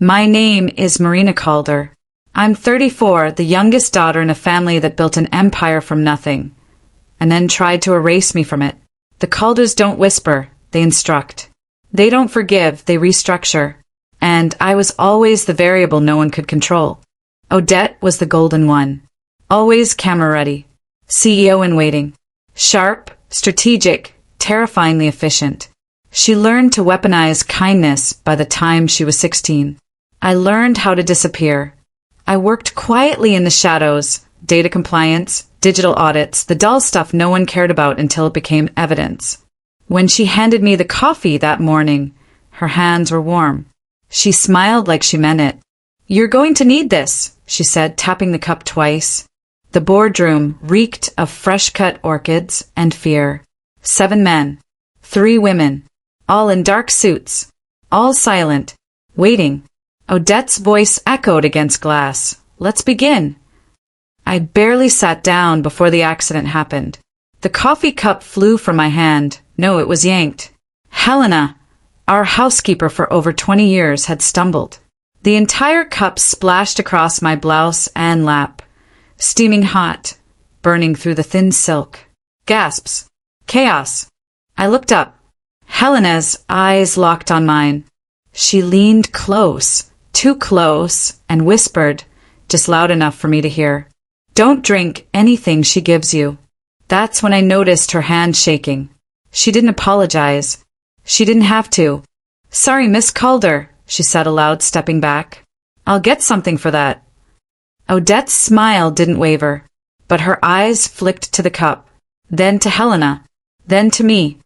My name is Marina Calder. I'm 34, the youngest daughter in a family that built an empire from nothing, and then tried to erase me from it. The Calders don't whisper, they instruct. They don't forgive, they restructure. And I was always the variable no one could control. Odette was the golden one. Always camera ready. CEO in waiting. Sharp, strategic, terrifyingly efficient. She learned to weaponize kindness by the time she was 16. I learned how to disappear. I worked quietly in the shadows, data compliance, digital audits, the dull stuff no one cared about until it became evidence. When she handed me the coffee that morning, her hands were warm. She smiled like she meant it. "You're going to need this," she said, tapping the cup twice. The boardroom reeked of fresh-cut orchids and fear. 7 men, 3 women, all in dark suits, all silent, waiting. Odette's voice echoed against glass. "Let's begin." I barely sat down before the accident happened. The coffee cup flew from my hand. No, it was yanked. Helena, our housekeeper for over 20 years, had stumbled. The entire cup splashed across my blouse and lap, steaming hot, burning through the thin silk. Gasps. Chaos. I looked up. Helena's eyes locked on mine. She leaned close, too close, and whispered, just loud enough for me to hear, "Don't drink anything she gives you." That's when I noticed her hand shaking. She didn't apologize. She didn't have to. "Sorry, Miss Calder," she said aloud, stepping back. "I'll get something for that." Odette's smile didn't waver, but her eyes flicked to the cup, then to Helena, then to me.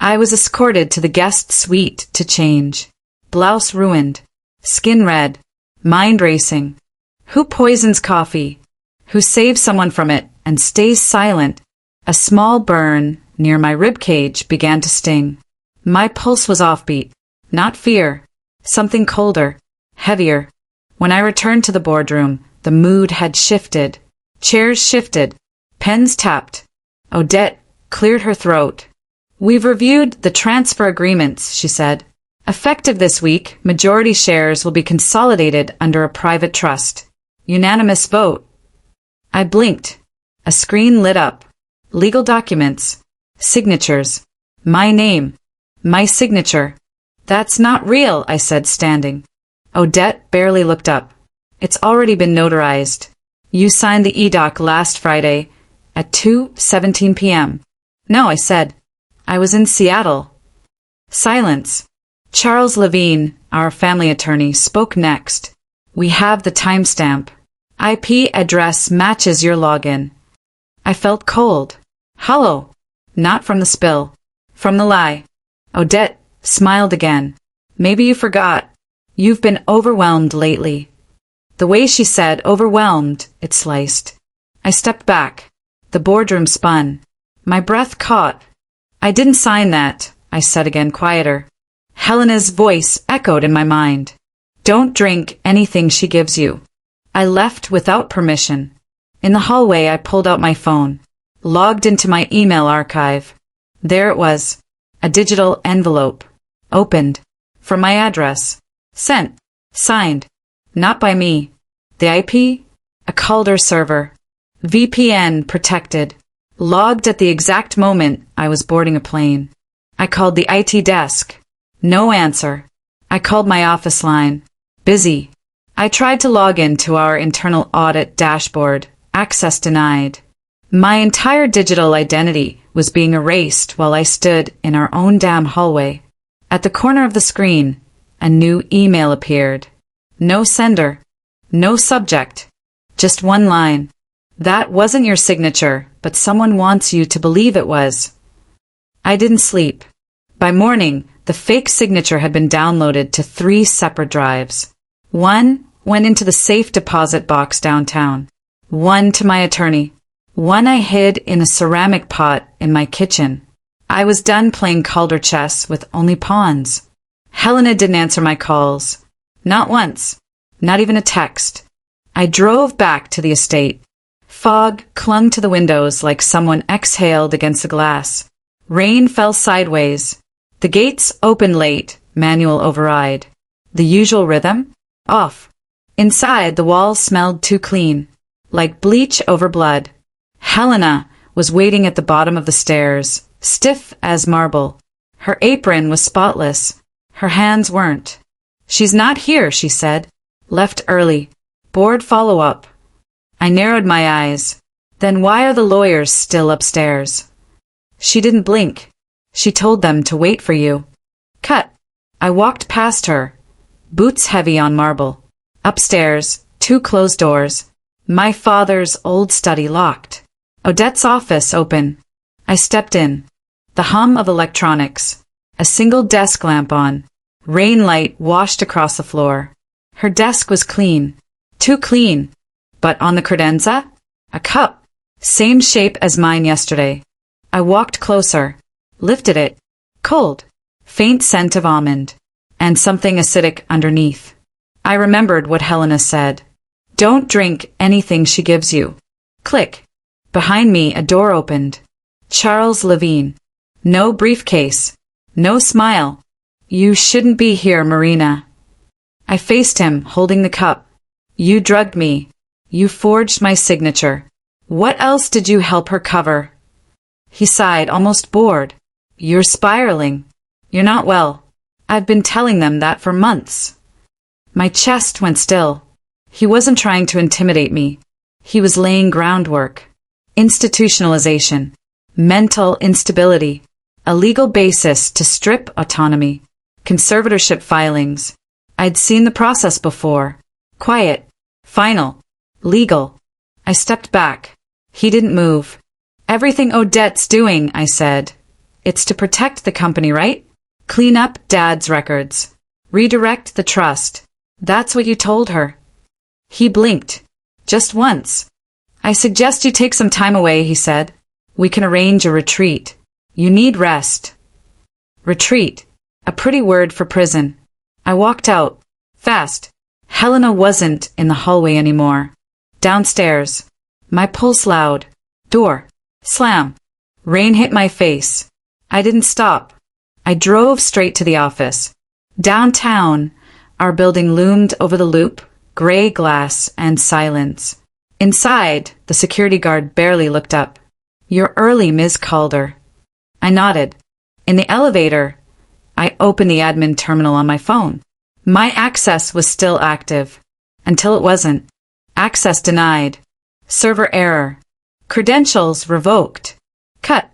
I was escorted to the guest suite to change. Blouse ruined, skin red, mind racing. Who poisons coffee? Who saves someone from it and stays silent? A small burn near my ribcage began to sting. My pulse was offbeat, not fear, something colder, heavier. When I returned to the boardroom, the mood had shifted. Chairs shifted. Pens tapped. Odette cleared her throat. "We've reviewed the transfer agreements," she said. "Effective this week, majority shares will be consolidated under a private trust. Unanimous vote." I blinked. A screen lit up. Legal documents. Signatures. My name. My signature. "That's not real," I said, standing. Odette barely looked up. "It's already been notarized. You signed the e-doc last Friday at 2:17 p.m. "No," I said. "I was in Seattle." Silence. Charles Levine, our family attorney, spoke next. "We have the timestamp. IP address matches your login." I felt cold. Hollow. Not from the spill. From the lie. Odette smiled again. "Maybe you forgot. You've been overwhelmed lately." The way she said overwhelmed, it sliced. I stepped back. The boardroom spun. My breath caught. "I didn't sign that," I said again, quieter. Helena's voice echoed in my mind. "Don't drink anything she gives you." I left without permission. In the hallway, I pulled out my phone, logged into my email archive. There it was, a digital envelope, opened, from my address, sent, signed, not by me. The IP? A Calder server. VPN protected. Logged at the exact moment I was boarding a plane. I called the IT desk. No answer. I called my office line. Busy. I tried to log into our internal audit dashboard. Access denied. My entire digital identity was being erased while I stood in our own damn hallway. At the corner of the screen, a new email appeared. No sender. No subject. Just one line. "That wasn't your signature, but someone wants you to believe it was." I didn't sleep. By morning, the fake signature had been downloaded to 3 separate drives. One went into the safe deposit box downtown. One to my attorney. One I hid in a ceramic pot in my kitchen. I was done playing Calder chess with only pawns. Helena didn't answer my calls. Not once. Not even a text. I drove back to the estate. Fog clung to the windows like someone exhaled against the glass. Rain fell sideways. The gates opened late, manual override. The usual rhythm? Off. Inside, the walls smelled too clean, like bleach over blood. Helena was waiting at the bottom of the stairs, stiff as marble. Her apron was spotless. Her hands weren't. "She's not here," she said. "Left early. Board follow-up." I narrowed my eyes. "Then why are the lawyers still upstairs?" "She didn't blink. She told them to wait for you." Cut. I walked past her, boots heavy on marble. Upstairs, 2 closed doors. My father's old study locked. Odette's office open. I stepped in. The hum of electronics. A single desk lamp on. Rain light washed across the floor. Her desk was clean. Too clean. But on the credenza? A cup. Same shape as mine yesterday. I walked closer. Lifted it. Cold. Faint scent of almond. And something acidic underneath. I remembered what Helena said. Don't drink anything she gives you. Click. Behind me, a door opened. Charles Levine. No briefcase. No smile. "You shouldn't be here, Marina." I faced him, holding the cup. "You drugged me. You forged my signature. What else did you help her cover?" He sighed, almost bored. "You're spiraling. You're not well. I've been telling them that for months." My chest went still. He wasn't trying to intimidate me. He was laying groundwork. Institutionalization. Mental instability. A legal basis to strip autonomy. Conservatorship filings. I'd seen the process before. Quiet. Final. Legal. I stepped back. He didn't move. "Everything Odette's doing," I said. "It's to protect the company, right? Clean up Dad's records. Redirect the trust. That's what you told her." He blinked. "Just once." "I suggest you take some time away," he said. "We can arrange a retreat. You need rest." Retreat. A pretty word for prison. I walked out. Fast. Helena wasn't in the hallway anymore. Downstairs. My pulse loud. Door. Slam. Rain hit my face. I didn't stop. I drove straight to the office. Downtown, our building loomed over the loop, gray glass and silence. Inside, the security guard barely looked up. "You're early, Ms. Calder." I nodded. In the elevator, I opened the admin terminal on my phone. My access was still active. Until it wasn't. Access denied. Server error. Credentials revoked. Cut.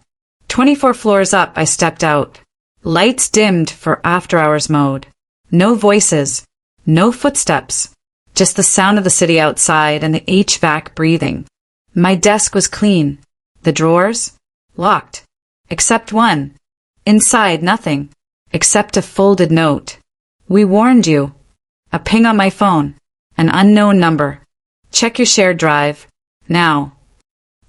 24 floors up, I stepped out. Lights dimmed for after-hours mode. No voices. No footsteps. Just the sound of the city outside and the HVAC breathing. My desk was clean. The drawers? Locked. Except one. Inside, nothing. Except a folded note. "We warned you." A ping on my phone. An unknown number. "Check your shared drive. Now."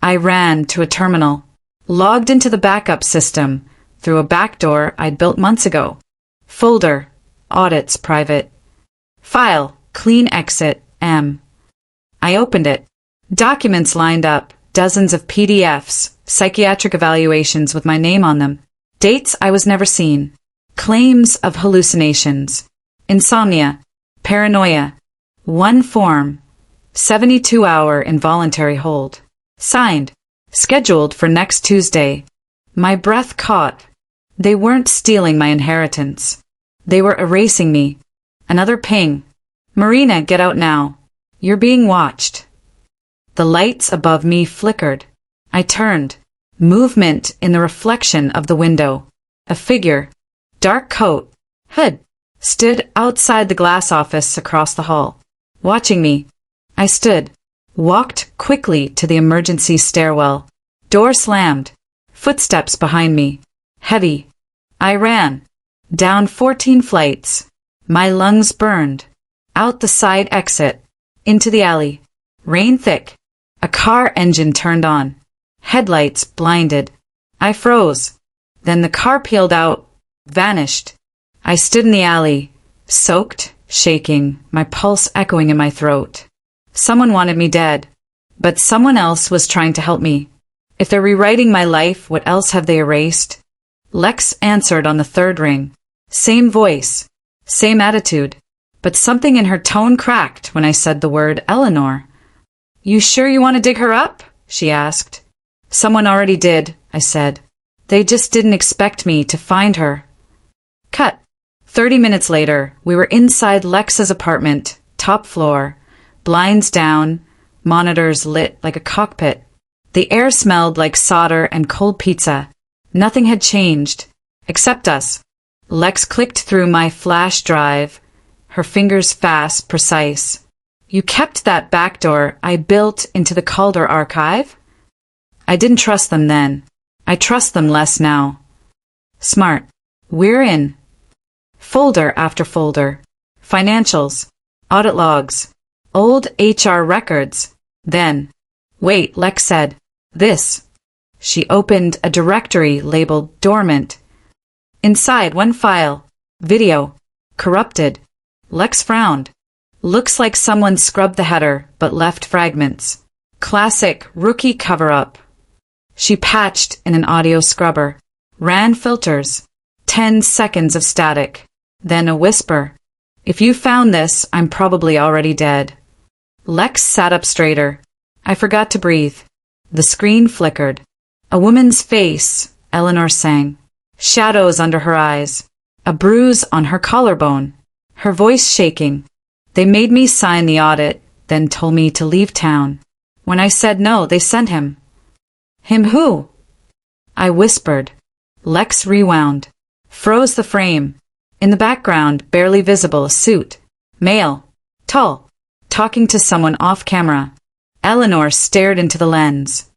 I ran to a terminal. Logged into the backup system through a back door I'd built months ago. Folder. Audits private. File. Clean exit. M. I opened it. Documents lined up. Dozens of PDFs. Psychiatric evaluations with my name on them. Dates I was never seen. Claims of hallucinations. Insomnia. Paranoia. One form. 72-hour involuntary hold. Signed. Scheduled for next Tuesday. My breath caught. They weren't stealing my inheritance. They were erasing me. Another ping. "Marina, get out now. You're being watched." The lights above me flickered. I turned. Movement in the reflection of the window. A figure. Dark coat. Hood. Stood outside the glass office across the hall. Watching me. I stood. Walked quickly to the emergency stairwell. Door slammed. Footsteps behind me. Heavy. I ran. Down 14 flights. My lungs burned. Out the side exit. Into the alley. Rain thick. A car engine turned on. Headlights blinded. I froze. Then the car peeled out. Vanished. I stood in the alley. Soaked. Shaking. My pulse echoing in my throat. Someone wanted me dead. But someone else was trying to help me. If they're rewriting my life, what else have they erased? Lex answered on the third ring. Same voice. Same attitude. but something in her tone cracked when I said the word Eleanor. "You sure you want to dig her up?" she asked. "Someone already did," I said. "They just didn't expect me to find her." Cut. 30 minutes later, we were inside Lex's apartment, top floor, blinds down, monitors lit like a cockpit. The air smelled like solder and cold pizza. Nothing had changed, except us. Lex clicked through my flash drive, her fingers fast, precise. "You kept that backdoor I built into the Calder archive?" I didn't trust them then. I trust them less now. Smart. We're in. Folder after folder. Financials. Audit logs. Old HR records. Then, "Wait," Lex said. "This." She opened a directory labeled dormant. Inside, one file. Video. Corrupted. Lex frowned. "Looks like someone scrubbed the header, but left fragments. Classic rookie cover-up." She patched in an audio scrubber. Ran filters. 10 seconds of static. Then a whisper. "If you found this, I'm probably already dead." Lex sat up straighter. I forgot to breathe. The screen flickered. A woman's face, Eleanor sang. Shadows under her eyes. A bruise on her collarbone. Her voice shaking. "They made me sign the audit, then told me to leave town. When I said no, they sent him." "Him who?" I whispered. Lex rewound. Froze the frame. In the background, barely visible, a suit. Male. Tall. Talking to someone off camera. Eleanor stared into the lens.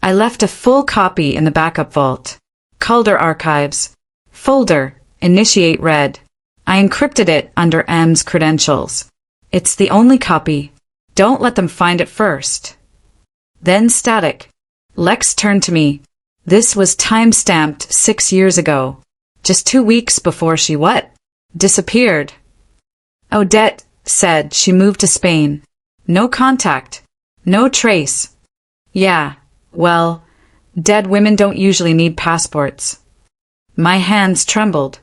I left a full copy in the backup vault. Calder archives. Folder. Initiate read. I encrypted it under M's credentials. "It's the only copy. Don't let them find it first." Then static. Lex turned to me. This was time-stamped 6 years ago. Just 2 weeks before she what? Disappeared. Odette said she moved to Spain. No contact. No trace. Yeah, well, dead women don't usually need passports. My hands trembled.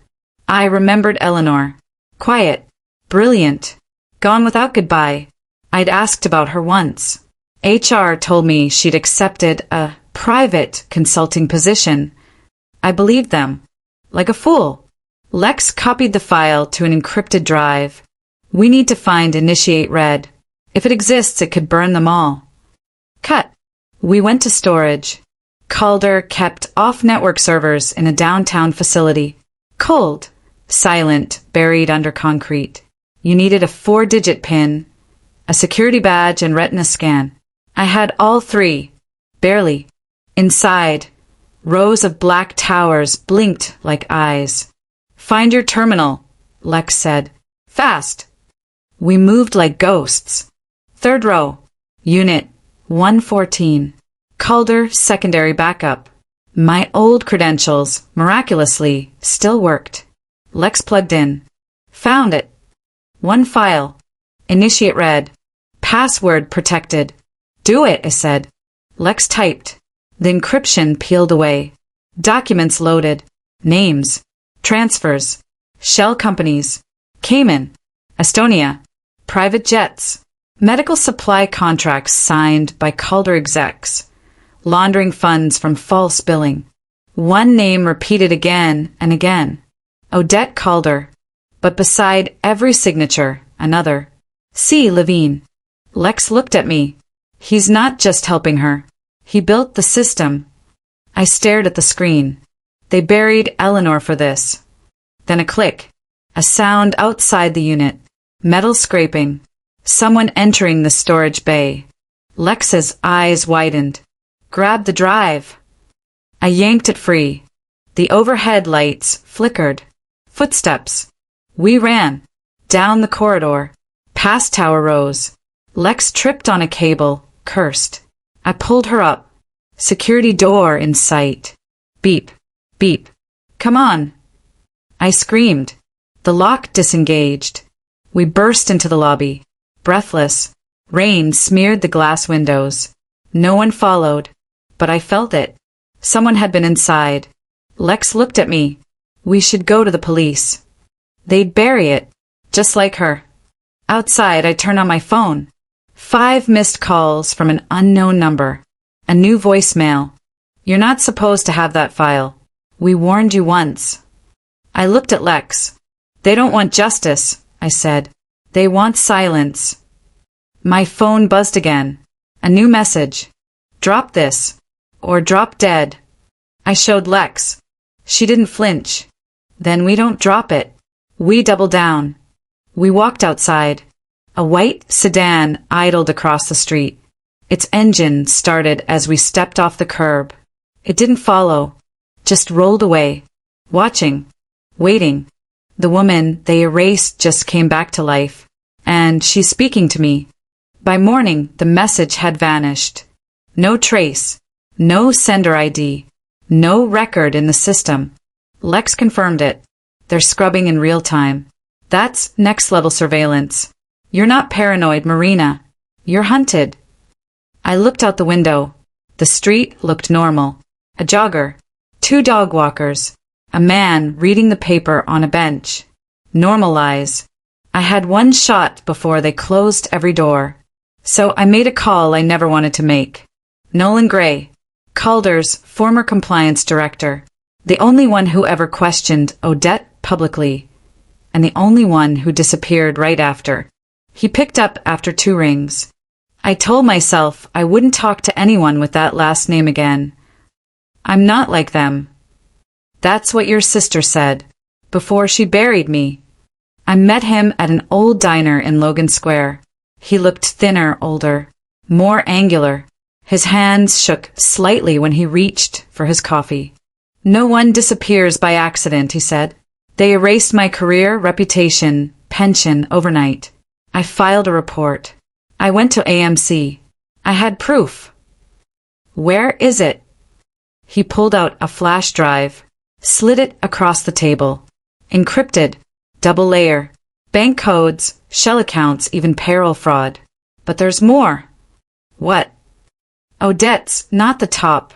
I remembered Eleanor. Quiet. Brilliant. Gone without goodbye. I'd asked about her once. HR told me she'd accepted a private consulting position. I believed them. Like a fool. Lex copied the file to an encrypted drive. "We need to find initiate read. If it exists, it could burn them all." Cut. We went to storage. Calder kept off-network servers in a downtown facility. Cold. Silent, buried under concrete. You needed a 4-digit PIN, a security badge, and retina scan. I had all 3. Barely. Inside, rows of black towers blinked like eyes. "Find your terminal," Lex said. "Fast." We moved like ghosts. 3rd row. Unit 114. Calder secondary backup. My old credentials, miraculously, still worked. Lex plugged in. Found it. One file. Initiate read. Password protected. "Do it," I said. Lex typed. The encryption peeled away. Documents loaded. Names. Transfers. Shell companies. Cayman. Estonia. Private jets. Medical supply contracts signed by Calder execs. Laundering funds from false billing. One name repeated again and again. Odette Calder. But beside every signature, another. C. Levine. Lex looked at me. He's not just helping her. He built the system. I stared at the screen. They buried Eleanor for this. Then a click. A sound outside the unit. Metal scraping. Someone entering the storage bay. Lex's eyes widened. Grab the drive. I yanked it free. The overhead lights flickered. Footsteps. We ran. Down the corridor. Past tower rows. Lex tripped on a cable, cursed. I pulled her up. Security door in sight. Beep. Beep. "Come on." I screamed. The lock disengaged. We burst into the lobby. Breathless. Rain smeared the glass windows. No one followed. But I felt it. Someone had been inside. Lex looked at me. "We should go to the police. They'd bury it. Just like her." Outside, I turn on my phone. 5 missed calls from an unknown number. A new voicemail. You're not supposed to have that file. We warned you once. I looked at Lex. They don't want justice, I said. They want silence. My phone buzzed again. A new message. Drop this. Or drop dead. I showed Lex. She didn't flinch. Then we don't drop it. We double down. We walked outside. A white sedan idled across the street. Its engine started as we stepped off the curb. It didn't follow, just rolled away, watching, waiting. The woman they erased just came back to life, and she's speaking to me. By morning, the message had vanished. No trace, no sender ID, no record in the system. Lex confirmed it. They're scrubbing in real time. That's next-level surveillance. You're not paranoid, Marina. You're hunted. I looked out the window. The street looked normal. A jogger, 2 dog walkers, a man reading the paper on a bench. Normal eyes. I had one shot before they closed every door. So I made a call I never wanted to make. Nolan Gray, Calder's former compliance director, the only one who ever questioned Odette publicly, and the only one who disappeared right after. He picked up after 2 rings. I told myself I wouldn't talk to anyone with that last name again. I'm not like them. That's what your sister said, before she buried me. I met him at an old diner in Logan Square. He looked thinner, older, more angular. His hands shook slightly when he reached for his coffee. No one disappears by accident, he said. They erased my career, reputation, pension overnight. I filed a report. I went to AMC. I had proof. Where is it? He pulled out a flash drive, slid it across the table. Encrypted, double layer, bank codes, shell accounts, even payroll fraud. But there's more. What? Odette's not the top.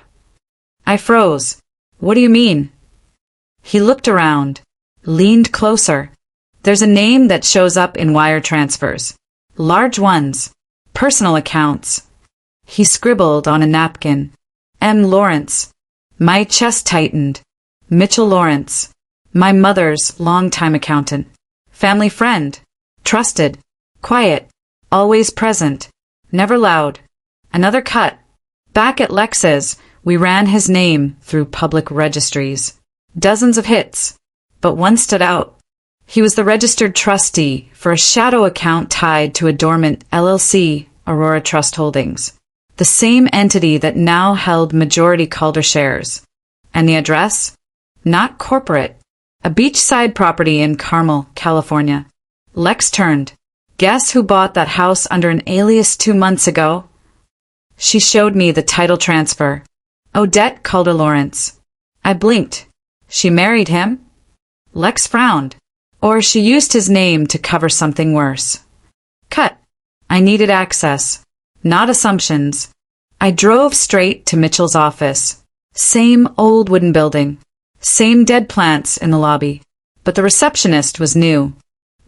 I froze. What do you mean? He looked around, leaned closer. There's a name that shows up in wire transfers. Large ones. Personal accounts. He scribbled on a napkin. M. Lawrence. My chest tightened. Mitchell Lawrence. My mother's longtime accountant. Family friend. Trusted. Quiet. Always present. Never loud. Another cut. Back at Lex's, we ran his name through public registries. Dozens of hits. But one stood out. He was the registered trustee for a shadow account tied to a dormant LLC, Aurora Trust Holdings, the same entity that now held majority Calder shares. And the address? Not corporate. A beachside property in Carmel, California. Lex turned. Guess who bought that house under an alias 2 months ago? She showed me the title transfer. Odette Calder Lawrence. I blinked. She married him? Lex frowned. Or she used his name to cover something worse. Cut. I needed access, not assumptions. I drove straight to Mitchell's office. Same old wooden building. Same dead plants in the lobby. But the receptionist was new.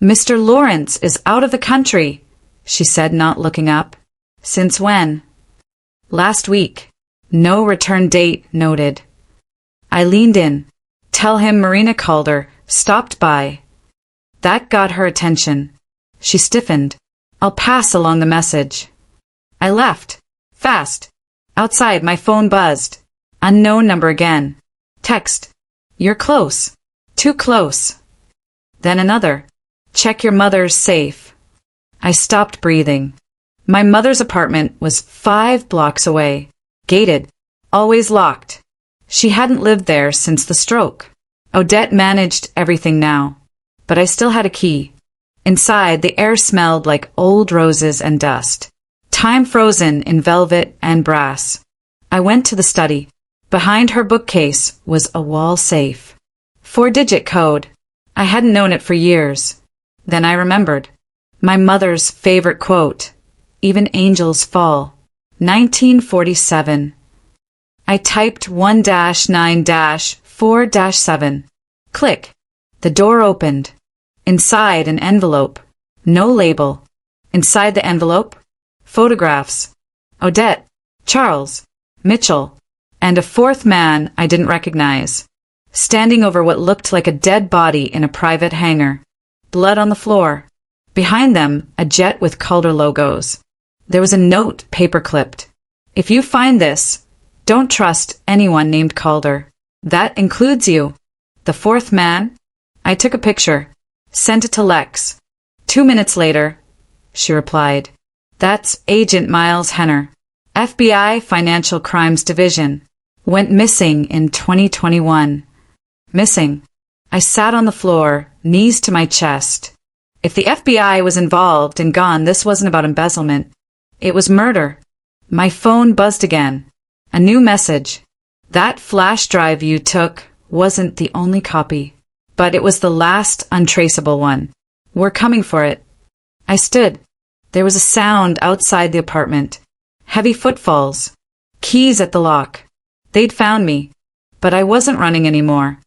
Mr. Lawrence is out of the country, she said, not looking up. Since when? Last week. No return date noted. I leaned in. Tell him Marina Calder stopped by. That got her attention. She stiffened. I'll pass along the message. I left. Fast. Outside, my phone buzzed. Unknown number again. Text. You're close. Too close. Then another. Check your mother's safe. I stopped breathing. My mother's apartment was 5 blocks away. Gated. Always locked. She hadn't lived there since the stroke. Odette managed everything now. But I still had a key. Inside, the air smelled like old roses and dust. Time frozen in velvet and brass. I went to the study. Behind her bookcase was a wall safe. 4-digit code. I hadn't known it for years. Then I remembered. My mother's favorite quote. Even angels fall. 1947. I typed 1-9-4-7. Click. The door opened. Inside, an envelope. No label. Inside the envelope, photographs. Odette, Charles, Mitchell, and a fourth man I didn't recognize, standing over what looked like a dead body in a private hangar. Blood on the floor. Behind them, a jet with Calder logos. There was a note paper-clipped. If you find this, don't trust anyone named Calder. That includes you. The fourth man? I took a picture. Sent it to Lex. 2 minutes later, she replied. That's Agent Miles Henner, FBI Financial Crimes Division. Went missing in 2021. Missing. I sat on the floor, knees to my chest. If the FBI was involved and gone, this wasn't about embezzlement. It was murder. My phone buzzed again. A new message. That flash drive you took wasn't the only copy, but it was the last untraceable one. We're coming for it. I stood. There was a sound outside the apartment. Heavy footfalls. Keys at the lock. They'd found me, but I wasn't running anymore.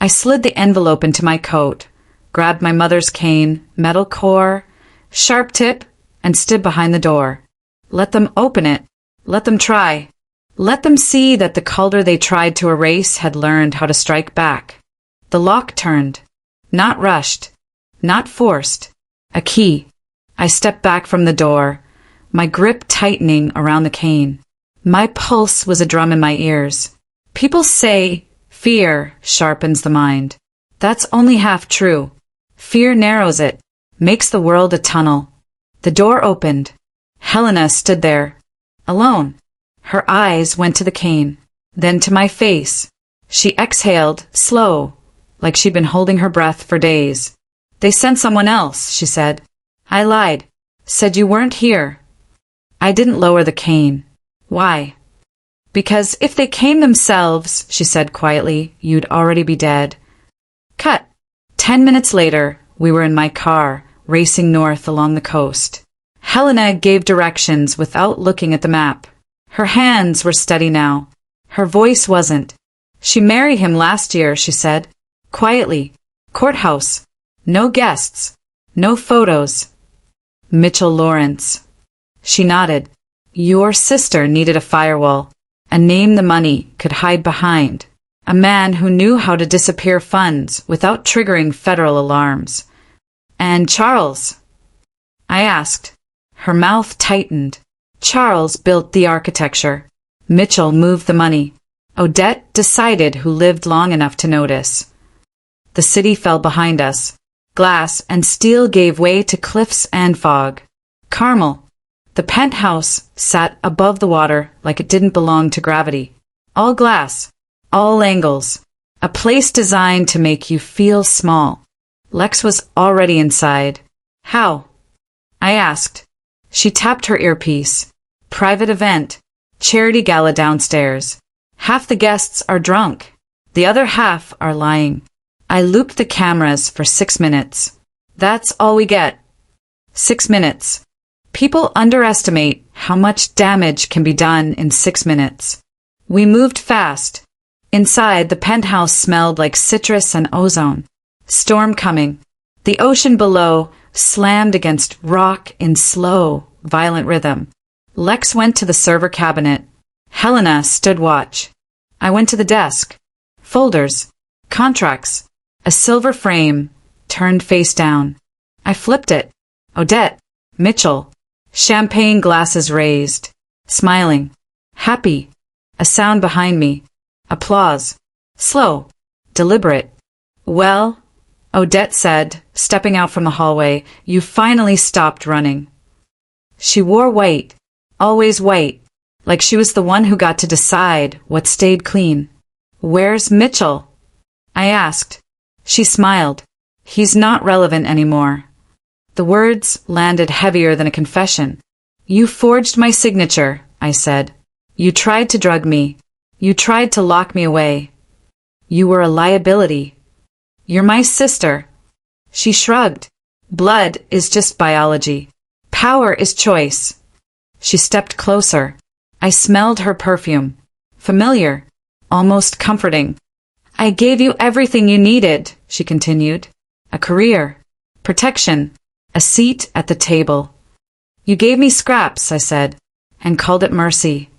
I slid the envelope into my coat, grabbed my mother's cane, metal core, sharp tip, and stood behind the door. Let them open it. Let them try. Let them see that the Calder they tried to erase had learned how to strike back. The lock turned. Not rushed. Not forced. A key. I stepped back from the door, my grip tightening around the cane. My pulse was a drum in my ears. People say fear sharpens the mind. That's only half true. Fear narrows it, makes the world a tunnel. The door opened. Helena stood there, alone. Her eyes went to the cane, then to my face. She exhaled, slow, like she'd been holding her breath for days. They sent someone else, she said. I lied. Said you weren't here. I didn't lower the cane. Why? Because if they came themselves, she said quietly, you'd already be dead. Cut. 10 minutes later, we were in my car, racing north along the coast. Helena gave directions without looking at the map. Her hands were steady now. Her voice wasn't. She married him last year, she said. Quietly. Courthouse. No guests. No photos. Mitchell Lawrence. She nodded. Your sister needed a firewall. A name the money could hide behind. A man who knew how to disappear funds without triggering federal alarms. And Charles? I asked. Her mouth tightened. Charles built the architecture. Mitchell moved the money. Odette decided who lived long enough to notice. The city fell behind us. Glass and steel gave way to cliffs and fog. Carmel. The penthouse sat above the water like it didn't belong to gravity. All glass. All angles. A place designed to make you feel small. Lex was already inside. How? I asked. She tapped her earpiece. Private event. Charity gala downstairs. Half the guests are drunk. The other half are lying. I looped the cameras for 6 minutes. That's all we get. 6 minutes. People underestimate how much damage can be done in 6 minutes. We moved fast. Inside, the penthouse smelled like citrus and ozone. Storm coming. The ocean below slammed against rock in slow, violent rhythm. Lex went to the server cabinet. Helena stood watch. I went to the desk. Folders. Contracts. A silver frame, turned face down. I flipped it. Odette. Mitchell. Champagne glasses raised. Smiling. Happy. A sound behind me. Applause. Slow. Deliberate. Well, Odette said, stepping out from the hallway, you finally stopped running. She wore white. Always white. Like she was the one who got to decide what stayed clean. Where's Mitchell? I asked. She smiled. He's not relevant anymore. The words landed heavier than a confession. You forged my signature, I said. You tried to drug me. You tried to lock me away. You were a liability. You're my sister. She shrugged. Blood is just biology. Power is choice. She stepped closer. I smelled her perfume. Familiar. Almost comforting. I gave you everything you needed, she continued. A career. Protection. a seat at the table. You gave me scraps, I said, and called it mercy.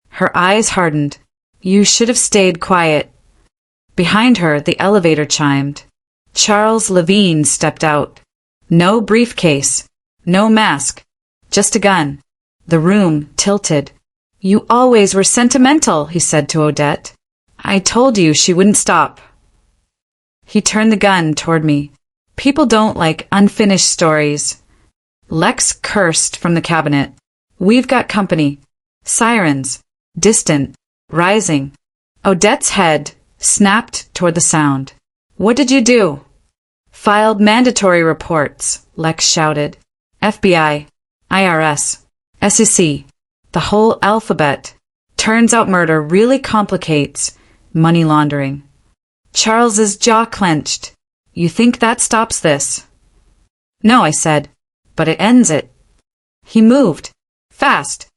Her eyes hardened. You should have stayed quiet. Behind her, the elevator chimed. Charles Levine stepped out. No briefcase, no mask, just a gun. The room tilted. You always were sentimental, he said to Odette. I told you she wouldn't stop. He turned the gun toward me. People don't like unfinished stories. Lex cursed from the cabinet. We've got company. Sirens. Distant. Rising. Odette's head snapped toward the sound. What did you do? Filed mandatory reports, Lex shouted. FBI. IRS. SEC. The whole alphabet. Turns out murder really complicates money laundering. Charles's jaw clenched. You think that stops this? No, I said, but it ends it. He moved. Fast.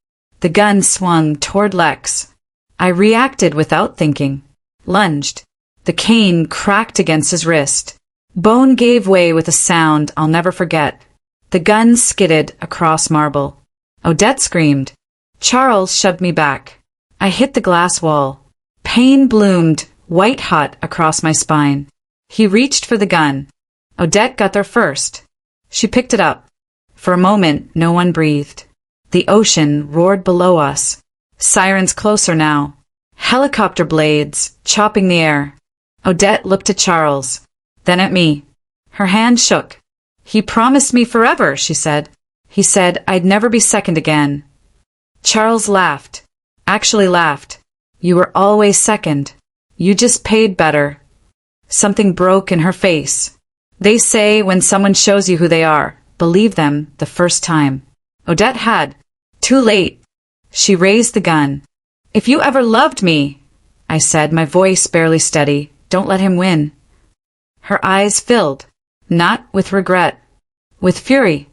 The gun swung toward Lex. I reacted without thinking. Lunged. The cane cracked against his wrist. Bone gave way with a sound I'll never forget. The gun skidded across marble. Odette screamed. Charles shoved me back. I hit the glass wall. Pain bloomed, white hot across my spine. He reached for the gun. Odette got there first. She picked it up. For a moment, no one breathed. The ocean roared below us. Sirens closer now. Helicopter blades chopping the air. Odette looked at Charles, then at me. Her hand shook. He promised me forever, she said. He said I'd never be second again. Charles laughed. Actually laughed. You were always second. You just paid better. Something broke in her face. They say when someone shows you who they are, believe them the first time. Odette had. Too late. She raised the gun. If you ever loved me, I said, my voice barely steady, don't let him win. Her eyes filled, not with regret, with fury.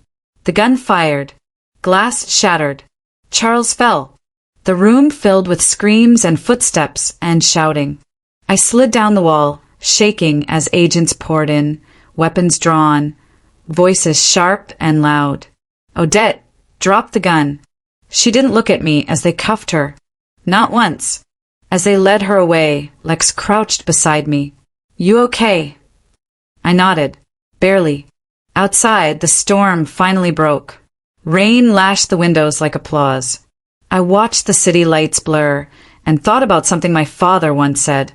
The gun fired. Glass shattered. Charles fell. The room filled with screams and footsteps and shouting. I slid down the wall, shaking as agents poured in, weapons drawn, voices sharp and loud. Odette dropped the gun. She didn't look at me as they cuffed her. Not once. As they led her away, Lex crouched beside me. You okay? I nodded. Barely. Outside, the storm finally broke. Rain lashed the windows like applause. I watched the city lights blur and thought about something my father once said.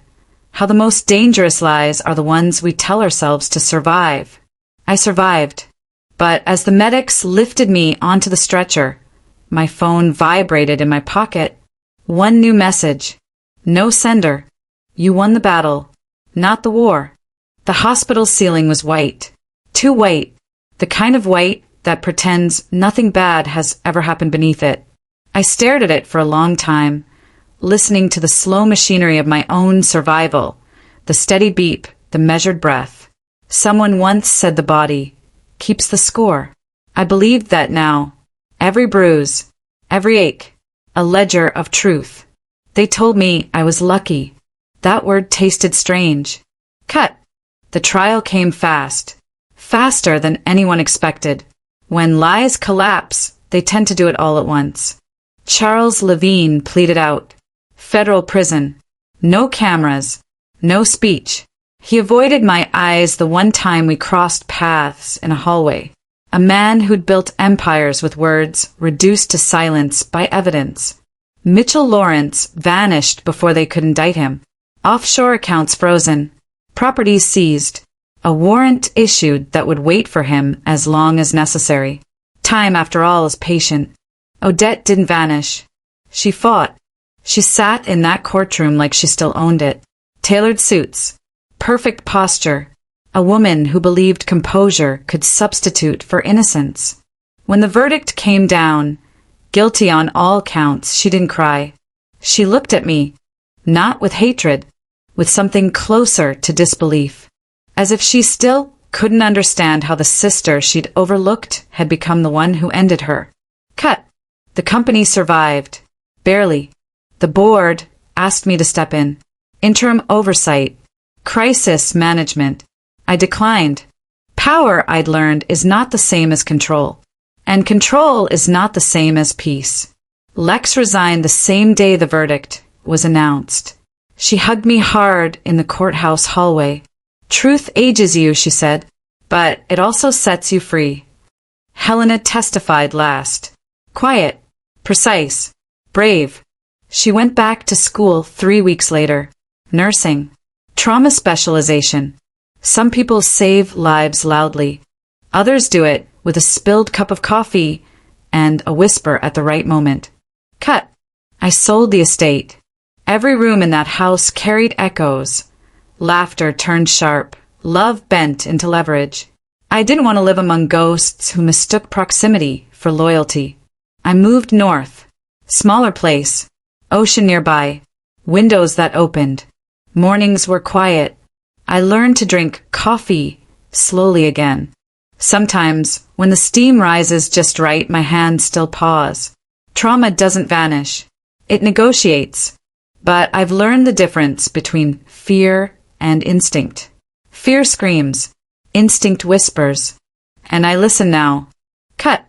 How the most dangerous lies are the ones we tell ourselves to survive. I survived. But as the medics lifted me onto the stretcher, my phone vibrated in my pocket. One new message. No sender. You won the battle, not the war. The hospital ceiling was white. Too white. The kind of white that pretends nothing bad has ever happened beneath it. I stared at it for a long time, listening to the slow machinery of my own survival, the steady beep, the measured breath. Someone once said the body keeps the score. I believed that now. Every bruise, every ache, a ledger of truth. They told me I was lucky. That word tasted strange. Cut. The trial came fast. Faster than anyone expected. When lies collapse, they tend to do it all at once. Charles Levine pleaded out. Federal prison. No cameras. No speech. He avoided my eyes the one time we crossed paths in a hallway. A man who'd built empires with words reduced to silence by evidence. Mitchell Lawrence vanished before they could indict him. Offshore accounts frozen. Properties seized. A warrant issued that would wait for him as long as necessary. Time, after all, is patient. Odette didn't vanish. She fought. She sat in that courtroom like she still owned it. Tailored suits. Perfect posture. A woman who believed composure could substitute for innocence. When the verdict came down, guilty on all counts, she didn't cry. She looked at me, not with hatred, with something closer to disbelief, as if she still couldn't understand how the sister she'd overlooked had become the one who ended her. Cut. The company survived. Barely. The board asked me to step in. Interim oversight. Crisis management. I declined. Power, I'd learned, is not the same as control. And control is not the same as peace. Lex resigned the same day the verdict was announced. She hugged me hard in the courthouse hallway. Truth ages you, she said, but it also sets you free. Helena testified last. Quiet, precise, brave. She went back to school 3 weeks later. Nursing. Trauma specialization. Some people save lives loudly. Others do it with a spilled cup of coffee and a whisper at the right moment. Cut. I sold the estate. Every room in that house carried echoes. Laughter turned sharp. Love bent into leverage. I didn't want to live among ghosts who mistook proximity for loyalty. I moved north. Smaller place. Ocean nearby. Windows that opened. Mornings were quiet. I learned to drink coffee slowly again. Sometimes, when the steam rises just right, my hands still pause. Trauma doesn't vanish. It negotiates. But I've learned the difference between fear and instinct. Fear screams. Instinct whispers. And I listen now. Cut.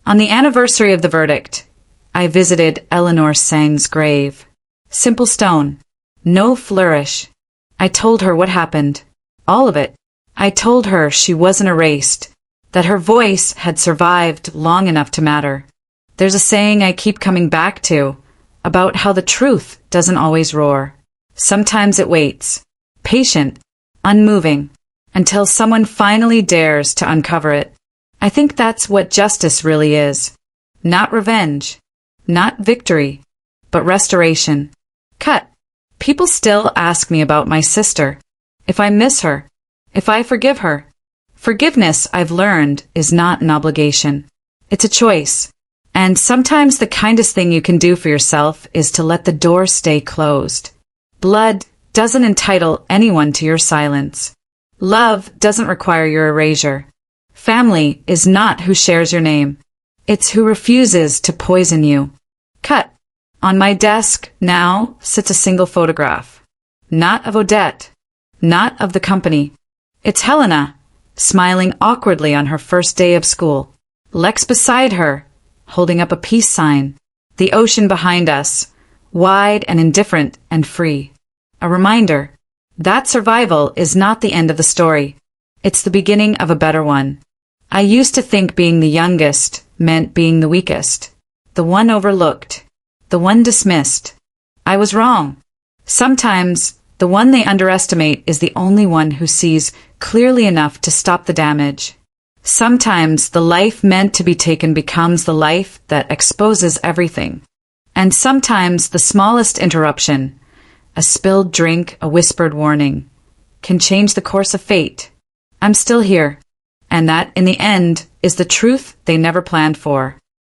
On the anniversary of the verdict, I visited Eleanor Sang's grave. Simple stone. No flourish. I told her what happened. All of it. I told her she wasn't erased. That her voice had survived long enough to matter. There's a saying I keep coming back to, about how the truth doesn't always roar. Sometimes it waits. Patient. Unmoving. Until someone finally dares to uncover it. I think that's what justice really is. Not revenge. Not victory. But restoration. Cut. People still ask me about my sister. If I miss her. If I forgive her. Forgiveness, I've learned, is not an obligation. It's a choice. And sometimes the kindest thing you can do for yourself is to let the door stay closed. Blood doesn't entitle anyone to your silence. Love doesn't require your erasure. Family is not who shares your name. It's who refuses to poison you. Cut. On my desk now sits a single photograph. Not of Odette. Not of the company. It's Helena, smiling awkwardly on her first day of school. Lex beside her, holding up a peace sign. The ocean behind us, wide and indifferent and free. A reminder that survival is not the end of the story. It's the beginning of a better one. I used to think being the youngest meant being the weakest. The one overlooked. The one dismissed. I was wrong. Sometimes the one they underestimate is the only one who sees clearly enough to stop the damage. Sometimes the life meant to be taken becomes the life that exposes everything. And sometimes the smallest interruption, a spilled drink, a whispered warning, can change the course of fate. I'm still here. And that, in the end, is the truth they never planned for.